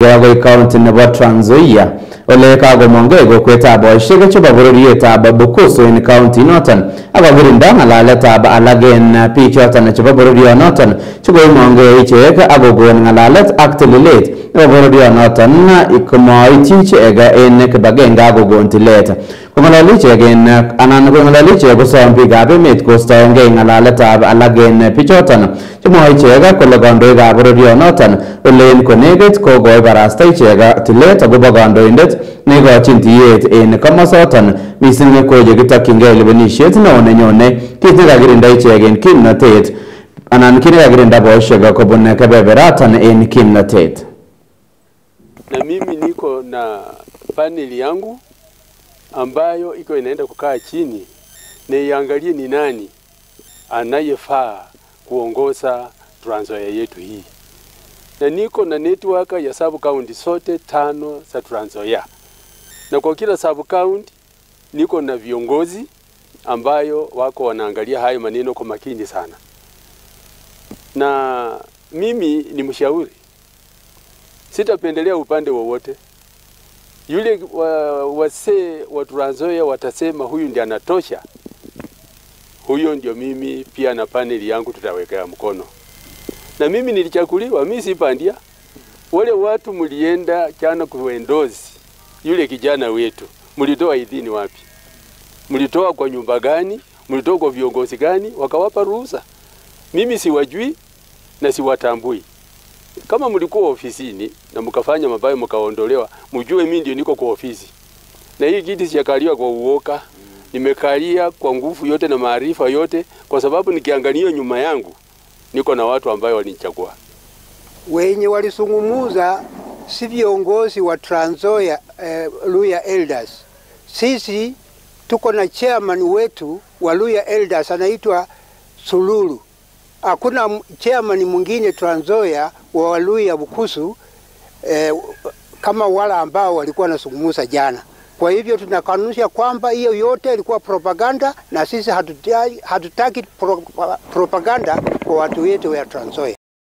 Yago county nebo Trans Nzoia ole kagomonge kokwetab boisiek chebo bororietab Bukusu en county noton akogirinda ng'alaletab alagen biik choton chebo bororionoton chekoimonge ichek agogon ng'alalet ak tililet nebo bororionoton ikomoityi ichek en kibagenge agogon tilet. Kong'alali ichek kosom biikab emet kostoenge ng'alaletab alagen bichoton chemwoe ichek kole kandoikab bororionoton olen konegit kokoi barasta ichek tilet agobo kandoindet neikochin tiyet en komosoton mising ko yekitokyingei lewenisiet neo nenyone kit nekakirinda ichek en kimnotet anan kit nekakirinda boisiek kobun kebeberatan en kimnotet. Na mimi niko na paneli yangu ambayo iko inaenda kukaa chini na iangalie ni nani anayefaa kuongoza Trans Nzoia yetu hii. Na niko na network ya sub county sote 5 za Trans Nzoia. Na kwa kila sub county niko na viongozi ambayo wako wanaangalia hayo maneno kwa makini sana. Na mimi ni mshauri. Sitapendelea upande wowote. Yule wasee wa Trans Nzoia watasema huyu ndiye anatosha. Huyo ndio mimi pia na paneli yangu tutawekea mkono. Na mimi nilichakuliwa, mimi si pandia. Wale watu mlienda jana kuendozi yule kijana wetu. Mlitoa idhini wapi? Mlitoa kwa nyumba gani? Mlitoa kwa viongozi gani? Wakawapa ruhusa. Mimi siwajui na siwatambui. Kama mlikuwa ofisini na mkafanya mabaya mkaondolewa, mjue mimi ndio niko kwa ofisi. Na hii kiti sijakaliwa kwa uoka. Nimekalia kwa nguvu yote na maarifa yote kwa sababu nikiangalia nyuma yangu niko na watu ambao walinichagua. Wenye walisungumuza si viongozi wa Trans Nzoia Luhya Elders. Sisi tuko na chairman wetu wa Luhya Elders anaitwa Sululu. Hakuna chairman mwingine Trans Nzoia wa Luhya Bukusu kama wala ambao walikuwa nasungumuza jana. Kwa hivyo tunakanusha kwamba hiyo yote ilikuwa propaganda na sisi hatutaki propaganda kwa watu wetu wa Trans Nzoia.